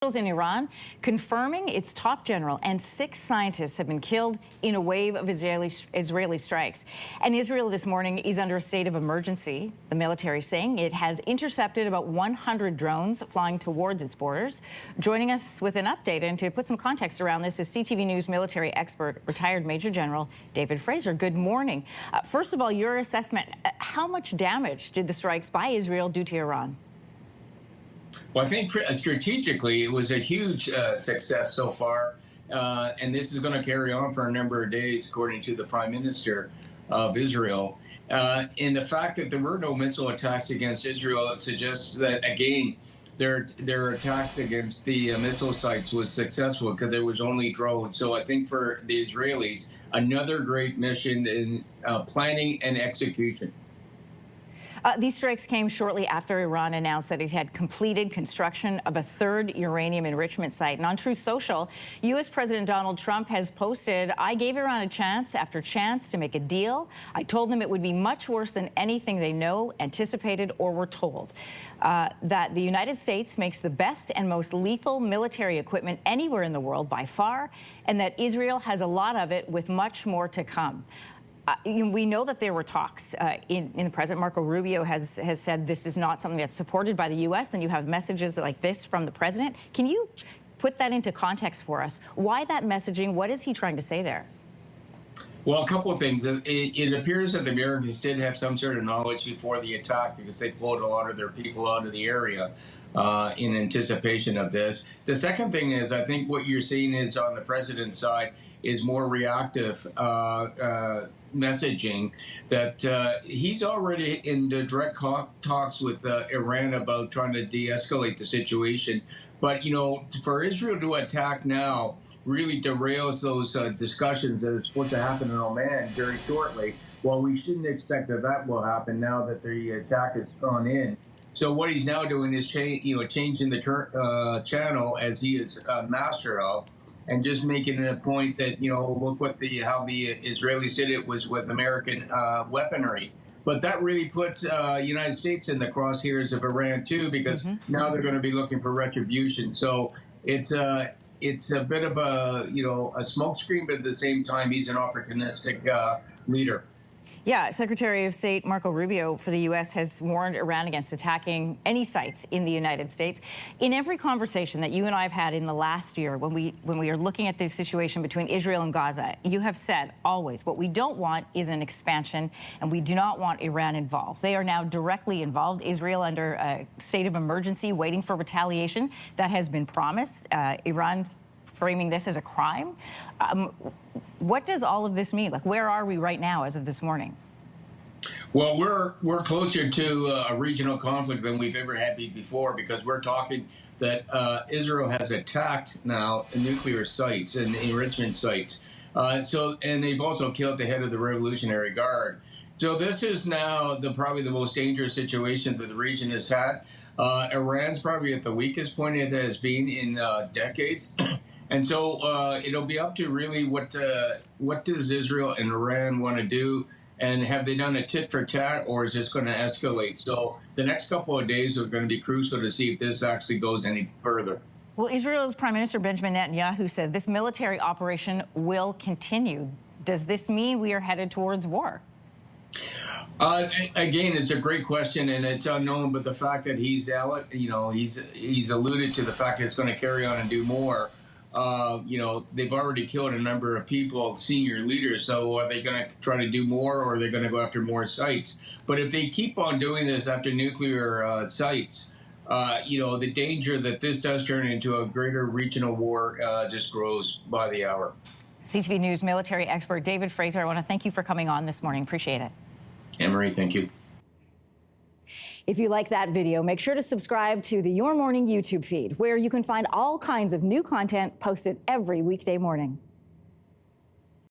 In Iran, confirming its top general and 6 scientists have been killed in a wave of Israeli strikes. And Israel this morning is under a state of emergency. The military saying it has intercepted about 100 drones flying towards its borders. Joining us with an update and to put some context around this is CTV News military expert, retired Major General David Fraser. Good morning. First of all, your assessment, how much damage did the strikes by Israel do to Iran? Well, I think strategically it was a huge success so far, and this is going to carry on for a number of days, according to the Prime Minister of Israel. And the fact that there were no missile attacks against Israel suggests that, again, their attacks against the missile sites was successful because there was only drones. So I think for the Israelis, another great mission in planning and execution. These strikes came shortly after Iran announced that it had completed construction of a 3rd uranium enrichment site. And on Truth Social, U.S. President Donald Trump has posted, "I gave Iran a chance after chance to make a deal. I told them it would be much worse than anything they know, anticipated, or were told. That the United States makes the best and most lethal military equipment anywhere in the world by far, and that Israel has a lot of it with much more to come." We know that there were talks in the president. Marco Rubio has said this is not something that's supported by the U.S. Then you have messages like this from the president. Can you put that into context for us? Why that messaging? What is he trying to say there? Well, a couple of things. It appears that the Americans did have some sort of knowledge before the attack because they pulled a lot of their people out of the area in anticipation of this. The second thing is, I think what you're seeing is on the president's side is more reactive messaging that he's already in the direct talks with Iran about trying to de-escalate the situation. But, you know, for Israel to attack now really derails those discussions that are supposed to happen in Oman very shortly. Well, we shouldn't expect that that will happen now that the attack has gone in. So what he's now doing is changing the channel, as he is master of, and just making it a point that, you know, look what how the Israelis did it was with American weaponry. But that really puts United States in the crosshairs of Iran too, because now they're going to be looking for retribution. So it's a bit of a, you know, a smokescreen, but at the same time, he's an opportunistic leader. Yeah, Secretary of State Marco Rubio for the U.S. has warned Iran against attacking any sites in the United States. In every conversation that you and I have had in the last year, when we are looking at the situation between Israel and Gaza, you have said always, what we don't want is an expansion, and we do not want Iran involved. They are now directly involved. Israel under a state of emergency, waiting for retaliation that has been promised. Iran framing this as a crime. What does all of this mean? Like, where are we right now as of this morning? Well, we're closer to a regional conflict than we've ever had before, because we're talking that Israel has attacked now nuclear sites and enrichment sites. And they've also killed the head of the Revolutionary Guard. So this is now probably the most dangerous situation that the region has had. Iran's probably at the weakest point it has been in decades. And so it'll be up to really what does Israel and Iran want to do, and have they done a tit for tat, or is this going to escalate? So the next couple of days are going to be crucial to see if this actually goes any further. Well, Israel's Prime Minister Benjamin Netanyahu said this military operation will continue. Does this mean we are headed towards war? Again, it's a great question, and it's unknown. But the fact that he's alluded to the fact that it's going to carry on and do more. You know, they've already killed a number of people, senior leaders, so are they going to try to do more, or are they going to go after more sites? But if they keep on doing this after nuclear sites, you know, the danger that this does turn into a greater regional war just grows by the hour. CTV News military expert David Fraser, I want to thank you for coming on this morning. Appreciate it. Anne-Marie, thank you. If you like that video, make sure to subscribe to the Your Morning YouTube feed, where you can find all kinds of new content posted every weekday morning.